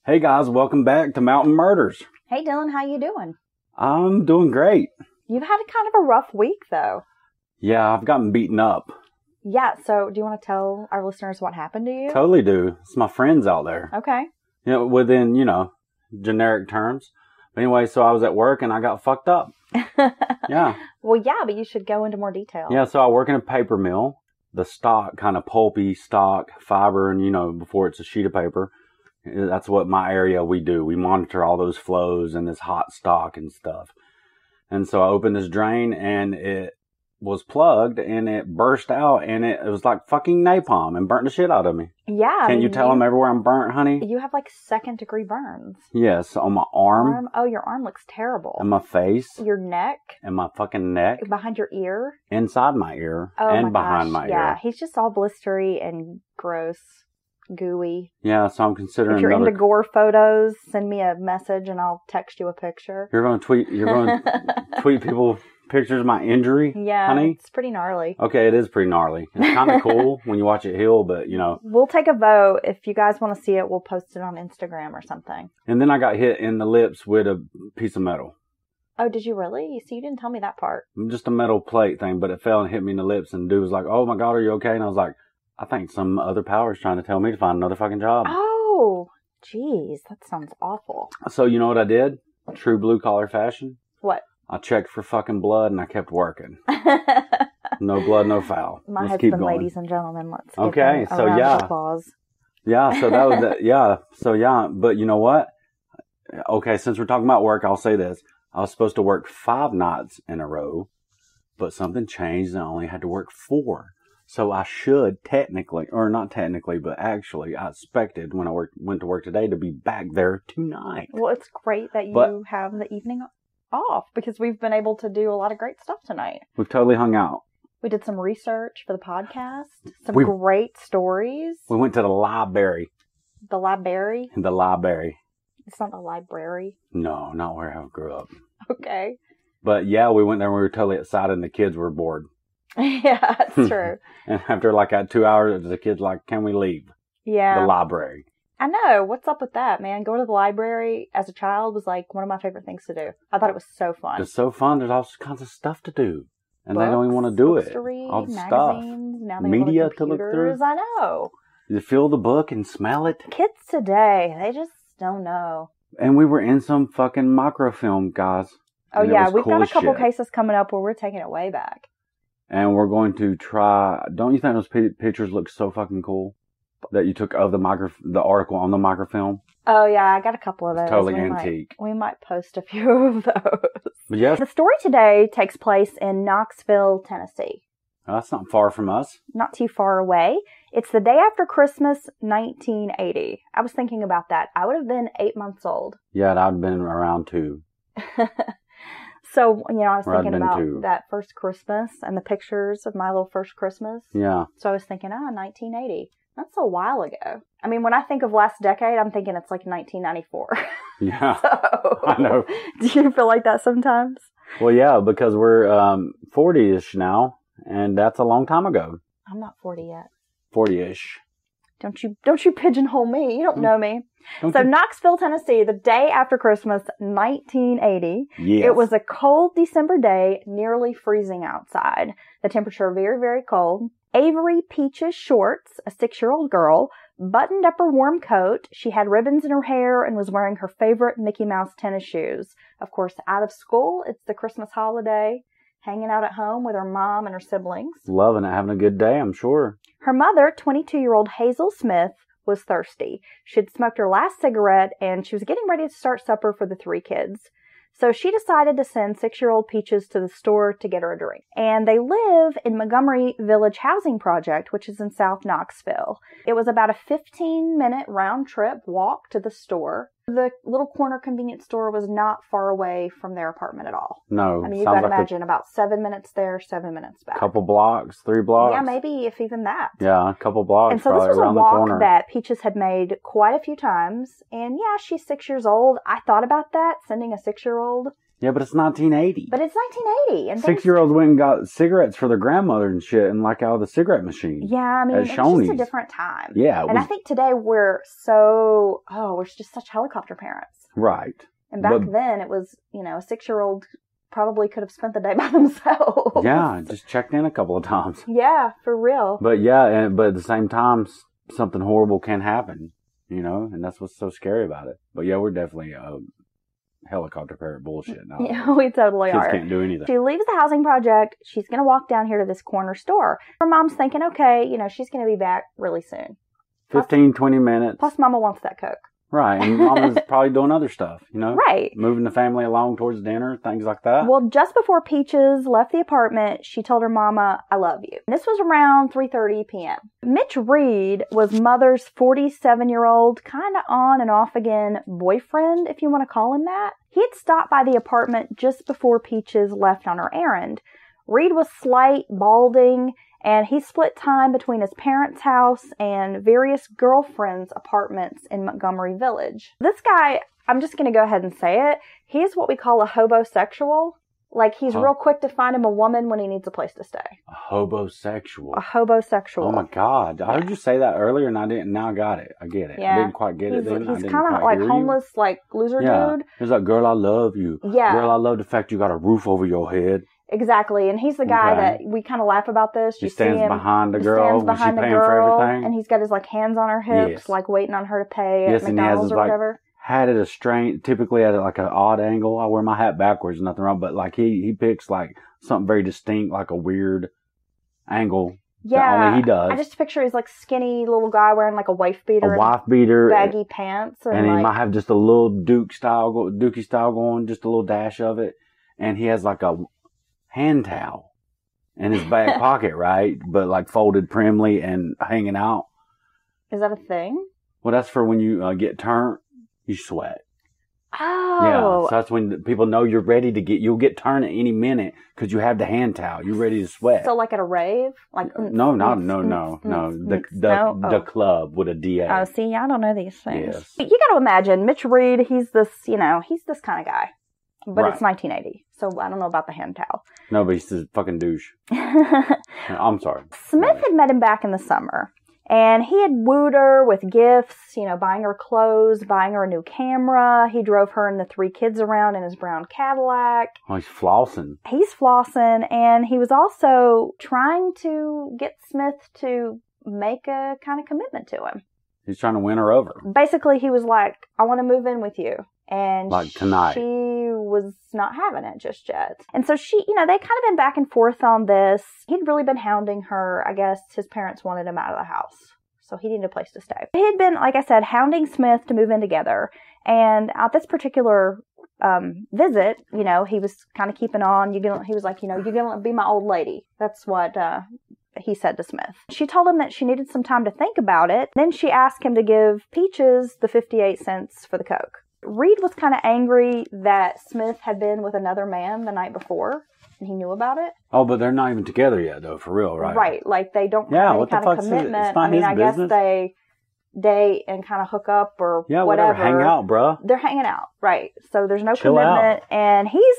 Hey guys, welcome back to Mountain Murders. Hey Dylan, how you doing? I'm doing great. You've had kind of a rough week though. Yeah, I've gotten beaten up. Yeah, so do you want to tell our listeners what happened to you? Totally do. It's my friends out there. Okay. You know, within, generic terms. But anyway, so I was at work and I got fucked up. Yeah. Well, yeah, but you should go into more detail. Yeah, so I work in a paper mill. The stock, kind of pulpy stock, fiber, and before it's a sheet of paper. That's what my area we do. We monitor all those flows and this hot stock and stuff. And so I opened this drain and it was plugged and it burst out and it was like fucking napalm and burnt the shit out of me. Yeah. Can you tell them everywhere I'm burnt, honey? You have like 2nd-degree burns. Yes, on my arm. Oh, your arm looks terrible. And my face. Your neck. And my fucking neck. Behind your ear. Inside my ear. Oh, and my behind gosh. my Yeah, ear. he's just all blistery and gross. Gooey. Yeah, so I'm considering. If you're into gore photos, send me a message and I'll text you a picture. You're going to tweet people pictures of my injury? Yeah, honey? It's pretty gnarly. Okay, it is pretty gnarly. It's kind of cool when you watch it heal, but We'll take a vote. If you guys want to see it, we'll post it on Instagram or something. And then I got hit in the lips with a piece of metal. Oh, did you really? See, you didn't tell me that part. Just a metal plate thing, but it fell and hit me in the lips, and the dude was like, "Oh my God, are you okay?" And I was like, I think some other power is trying to tell me to find another fucking job. Oh, jeez, that sounds awful. So you know what I did? True blue collar fashion. What? I checked for fucking blood and I kept working. No blood, no foul. My Let's husband, keep going. ladies and gentlemen, let's give okay, him a so round yeah. of applause. Yeah, so that was it. Yeah, so yeah, but you know what? Okay, since we're talking about work, I'll say this. I was supposed to work 5 nights in a row, but something changed and I only had to work 4. So I should technically, or not technically, but actually, I expected when I went to work today to be back there tonight. Well, it's great that you have the evening off because we've been able to do a lot of great stuff tonight. We've totally hung out. We did some research for the podcast, some great stories. We went to the library. The library? The library. It's not a library. No, not where I grew up. Okay. But yeah, we went there and we were totally excited and the kids were bored. Yeah, that's true. And after like 2 hours, the kids like, "Can we leave?" Yeah. The library. I know. What's up with that, man? Going to the library as a child was like one of my favorite things to do. I thought it was so fun. It's so fun. There's all kinds of stuff to do. And Books, they don't even want to do books it. To read, all the magazines, stuff. Now they Media have to look through. I know. You feel the book and smell it. Kids today, they just don't know. And we were in some fucking microfilm, guys. Oh yeah, we've cool got a couple shit. cases coming up where we're taking it way back. And we're going to try. Don't you think those pictures look so fucking cool? That you took of the article on the microfilm? Oh yeah, I got a couple of those. Totally antique. We might post a few of those. But yes. The story today takes place in Knoxville, Tennessee. That's not far from us. Not too far away. It's the day after Christmas, 1980. I was thinking about that. I would have been 8 months old. Yeah, I'd have been around 2. So, I was thinking about too. that first Christmas and the pictures of my little first Christmas. Yeah. So I was thinking, 1980. That's a while ago. I mean, when I think of last decade, I'm thinking it's like 1994. Yeah. So, I know. Do you feel like that sometimes? Well, yeah, because we're 40-ish now, and that's a long time ago. I'm not 40 yet. 40-ish. Don't you pigeonhole me. You don't know me. So Knoxville, Tennessee, the day after Christmas, 1980. Yes. It was a cold December day, nearly freezing outside. The temperature very, very cold. Avery Peaches Shorts, a 6-year-old girl, buttoned up her warm coat. She had ribbons in her hair and was wearing her favorite Mickey Mouse tennis shoes. Of course, out of school, it's the Christmas holiday, hanging out at home with her mom and her siblings. Loving it, having a good day, I'm sure. Her mother, 22-year-old Hazel Smith, was thirsty. She'd smoked her last cigarette and she was getting ready to start supper for the 3 kids. So she decided to send 6-year-old Peaches to the store to get her a drink. And they live in Montgomery Village Housing Project, which is in South Knoxville. It was about a 15-minute round-trip walk to the store. The little corner convenience store was not far away from their apartment at all. No. I mean, you've got to imagine about 7 minutes there, 7 minutes back. Couple blocks, 3 blocks. Yeah, maybe if even that. Yeah, a couple blocks. And so this was a around the walk corner. that Peaches had made quite a few times. And yeah, she's 6 years old. I thought about that, sending a 6-year-old Yeah, but it's 1980. But it's 1980. And 6-year-olds went and got cigarettes for their grandmother and shit and like out of the cigarette machine. Yeah, I mean, it's just a different time. Yeah. And I think today we're just such helicopter parents. Right. And back then it was, a 6-year-old probably could have spent the day by themselves. Yeah, just checked in a couple of times. Yeah, for real. But yeah, but at the same time, something horrible can happen, and that's what's so scary about it. But yeah, we're definitely helicopter parent bullshit now. Yeah, we totally are. Kids can't do anything. She leaves the housing project. She's going to walk down here to this corner store. Her mom's thinking, okay, she's going to be back really soon. 15, 20 minutes. Plus, Mama wants that Coke. Right, and Mama's probably doing other stuff, Right. Moving the family along towards dinner, things like that. Well, just before Peaches left the apartment, she told her mama, I love you. And this was around 3:30 p.m. Mitch Reed was Mother's 47-year-old, kind of on and off again boyfriend, if you want to call him that. He had stopped by the apartment just before Peaches left on her errand. Reed was slight, balding, and he split time between his parents' house and various girlfriends' apartments in Montgomery Village. This guy, I'm just going to go ahead and say it, he's what we call a hobosexual. Like, he's real quick to find him a woman when he needs a place to stay. A hobosexual? A hobosexual. Oh my God. I heard you say that earlier and I didn't. Now I got it. I get it. Yeah. I didn't quite get it then. He's kind of like homeless, like loser dude. He's like, girl, I love you. Yeah. Girl, I love the fact you got a roof over your head. Exactly, and he's the guy that we kind of laugh about this. He stands behind the girl. Stands behind the girl, for everything. and he's got his hands on her hips, like waiting on her to pay at McDonald's or whatever. Hat at a strange, typically at like an odd angle. I wear my hat backwards, nothing wrong. But he picks something very distinct, like a weird angle. Yeah, that only he does. I just picture he's skinny little guy wearing a wife beater, baggy pants, and he might have just a little Dookie style going, just a little dash of it, and he has a hand towel in his back pocket, right? But folded primly and hanging out. Is that a thing? Well, that's for when you get turned, you sweat. Oh. Yeah, so that's when people know you're ready to you'll get turned at any minute because you have the hand towel. You're ready to sweat. So at a rave? No. The club with a DA. Oh, see, I don't know these things. Yes. You got to imagine, Mitch Reed, he's this kind of guy. But It's 1980, so I don't know about the hand towel. No, but he's a fucking douche. I'm sorry. Smith had met him back in the summer, and he had wooed her with gifts, buying her clothes, buying her a new camera. He drove her and the 3 kids around in his brown Cadillac. Oh, he's flossing. He's flossing, and he was also trying to get Smith to make a kind of commitment to him. He's trying to win her over. Basically, he was like, I want to move in with you. And tonight. She was not having it just yet. And so they kind of been back and forth on this. He'd really been hounding her. I guess his parents wanted him out of the house. So he needed a place to stay. He had been, like I said, hounding Smith to move in together. And at this particular visit, he was kind of keeping on. He was like, you're going to be my old lady. That's what he said to Smith. She told him that she needed some time to think about it. Then she asked him to give Peaches the 58 cents for the Coke. Reed was kind of angry that Smith had been with another man the night before, and he knew about it. Oh, but they're not even together yet, though, for real, right? Right, they don't have any kind of commitment. I guess they date and kind of hook up or whatever. Hang out, bruh. They're hanging out, right. So there's no Chill commitment, out. and he's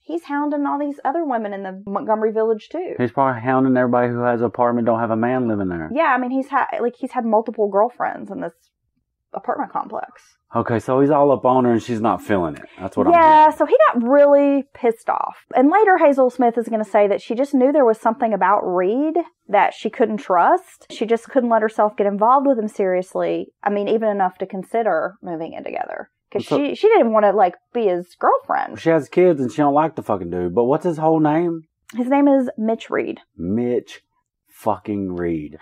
he's hounding all these other women in the Montgomery Village, too. He's probably hounding everybody who has an apartment, don't have a man living there. Yeah, I mean, he's had multiple girlfriends in this apartment complex. Okay, so he's all up on her and she's not feeling it. That's what I'm hearing. hearing. Yeah, so he got really pissed off. And later Hazel Smith is going to say that she just knew there was something about Reed that she couldn't trust. She just couldn't let herself get involved with him seriously. I mean, even enough to consider moving in together. Because she didn't want to, be his girlfriend. She has kids and she don't like the fucking dude. But what's his whole name? His name is Mitch Reed. Mitch fucking Reed.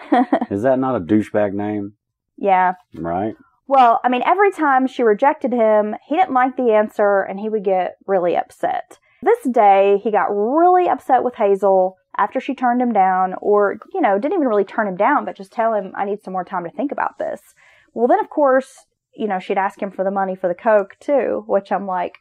Is that not a douchebag name? Yeah. Right? Well, I mean, every time she rejected him, he didn't like the answer and he would get really upset. This day, he got really upset with Hazel after she turned him down, or, didn't even really turn him down, but just tell him, I need some more time to think about this. Well, then, of course, she'd ask him for the money for the Coke, too, which I'm like,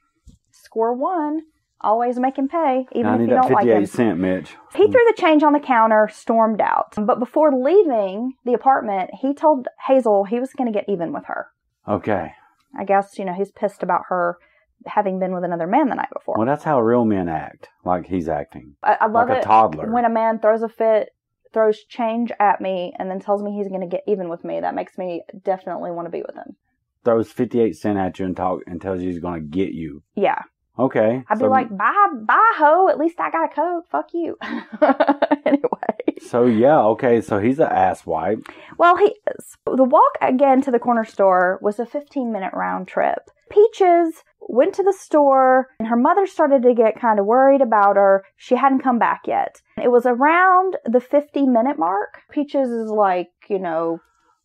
score one. Always make him pay, even if you don't like him. 58 cent, Mitch. He threw the change on the counter, stormed out. But before leaving the apartment, he told Hazel he was going to get even with her. Okay. I guess, he's pissed about her having been with another man the night before. Well, that's how real men act, like he's acting. I love like it a toddler. when a man throws a fit, throws change at me, and then tells me he's going to get even with me. That makes me definitely want to be with him. Throws 58 cents at you and tells you he's going to get you. Yeah. Okay. I'd be like, bye, ho. At least I got a Coke. Fuck you. Anyway. So, yeah, okay. So he's an asswipe. Well, he is. The walk again to the corner store was a 15-minute round trip. Peaches went to the store, and her mother started to get kind of worried about her. She hadn't come back yet. It was around the 50-minute mark. Peaches is like,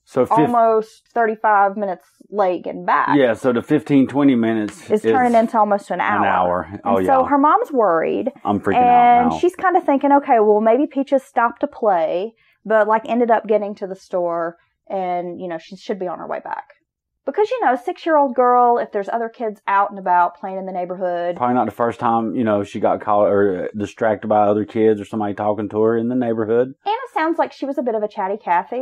so almost 35 minutes late getting back. Yeah, so the 15, 20 minutes is turning into almost an hour. An hour. Oh, and yeah. So her mom's worried. I'm freaking out now. And she's kind of thinking, okay, well, maybe Peaches stopped to play, but ended up getting to the store, and, she should be on her way back. Because, 6-year-old girl, if there's other kids out and about playing in the neighborhood. Probably not the first time, she got caught or distracted by other kids or somebody talking to her in the neighborhood. And it sounds like she was a bit of a chatty Cathy.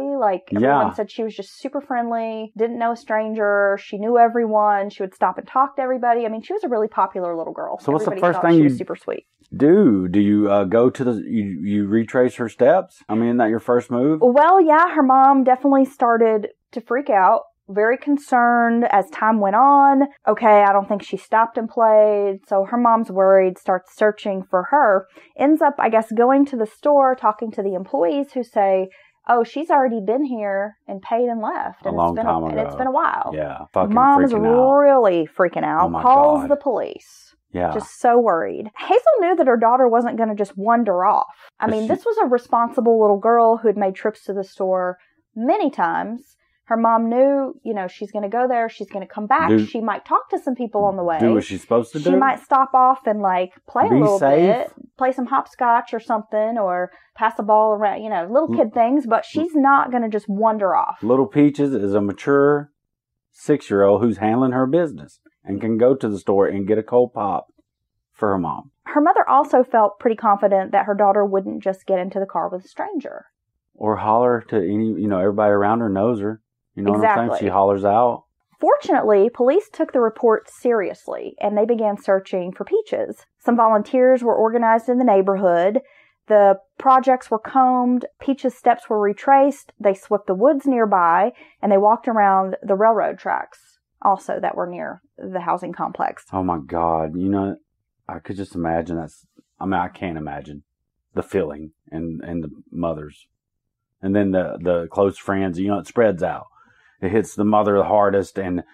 Everyone said she was just super friendly, didn't know a stranger, she knew everyone, she would stop and talk to everybody. I mean, she was a really popular little girl. So what's the first thing you super sweet. Do you go to you retrace her steps? I mean, isn't that your first move? Well, yeah, her mom definitely started to freak out. Very concerned as time went on. Okay, I don't think she stopped and played. So her mom's worried, starts searching for her. Ends up, I guess, going to the store, talking to the employees who say, oh, she's already been here and paid and left. And a long time ago. And it's been a while. Yeah, fucking Mom's freaking out. really freaking out. Oh my calls God. the police. Yeah. Just so worried. Hazel knew that her daughter wasn't going to just wander off. I mean, this was a responsible little girl who had made trips to the store many times. Her mom knew, she's going to go there. She's going to come back. She might talk to some people on the way. Do what she's supposed to do. She might stop off and play a little safe. bit, play some hopscotch or something, or pass a ball around, little kid things. But she's not going to just wander off. Little Peaches is a mature 6-year-old who's handling her business and can go to the store and get a cold pop for her mom. Her mother also felt pretty confident that her daughter wouldn't just get into the car with a stranger. Or holler to any, everybody around her knows her. You know what I'm saying? She hollers out. Fortunately, police took the report seriously, and they began searching for Peaches. Some volunteers were organized in the neighborhood. The projects were combed. Peaches' steps were retraced. They swept the woods nearby, and they walked around the railroad tracks also that were near the housing complex. Oh, my God. I could just imagine I can't imagine the feeling and the mothers. And then the close friends, it spreads out. It hits the mother the hardest and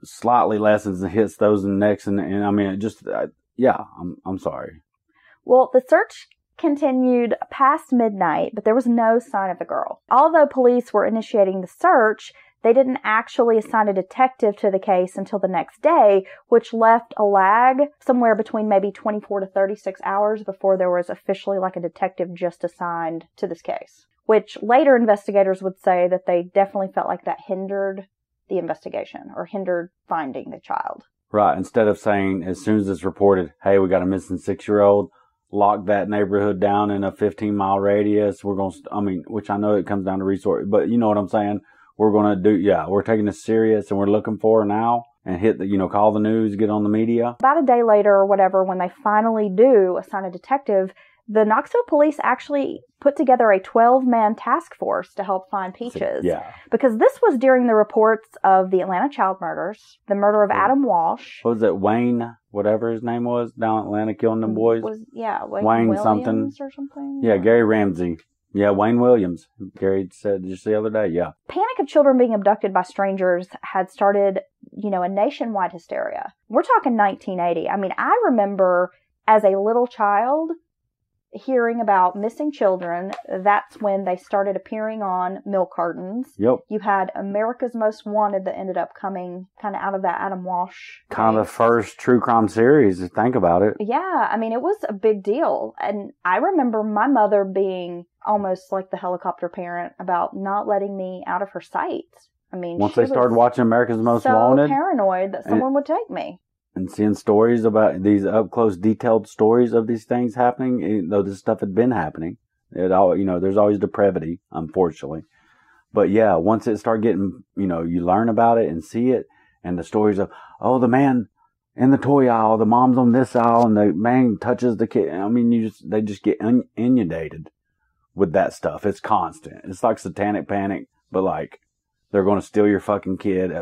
slightly lessens and hits those in the next. And I mean, it just, I'm sorry. Well, the search continued past midnight, but there was no sign of the girl. Although police were initiating the search, they didn't actually assign a detective to the case until the next day, which left a lag somewhere between maybe 24 to 36 hours before there was officially a detective just assigned to this case. Which later investigators would say that they definitely felt like that hindered the investigation or hindered finding the child. Right. Instead of saying, as soon as it's reported, hey, we got a missing 6-year-old, lock that neighborhood down in a 15-mile radius. We're going to, which I know it comes down to resource, but you know what I'm saying? We're going to do, we're taking this serious and we're looking for her now and hit call the news, get on the media. About a day later or whatever, when they finally do assign a detective, the Knoxville police actually put together a 12-man task force to help find Peaches. Yeah. Because this was during the reports of the Atlanta child murders, the murder of Adam Walsh. What was it, Wayne, whatever his name was, down in Atlanta killing them boys? Wayne Williams something. Or something. Yeah, Gary Ramsey. Yeah, Wayne Williams. Gary said just the other day, yeah. Panic of children being abducted by strangers had started, a nationwide hysteria. We're talking 1980. I mean, I remember as a little child hearing about missing children. That's when they started appearing on milk cartons. Yep. You had America's Most Wanted that ended up coming kind of out of that Adam Walsh. Kind of the first true crime series, if you think about it. Yeah, I mean, it was a big deal. And I remember my mother being almost like the helicopter parent about not letting me out of her sight. I mean, once they started watching America's Most Wanted, so paranoid that someone would take me. And seeing stories about these up-close, detailed stories of these things happening, though this stuff had been happening. There's always depravity, unfortunately. But yeah, once it started getting, you learn about it and see it, and the stories of, oh, the man, in the toy aisle, the mom's on this aisle, and the man touches the kid. I mean, they just get inundated with that stuff. It's constant. It's like Satanic Panic, but like they're going to steal your fucking kid.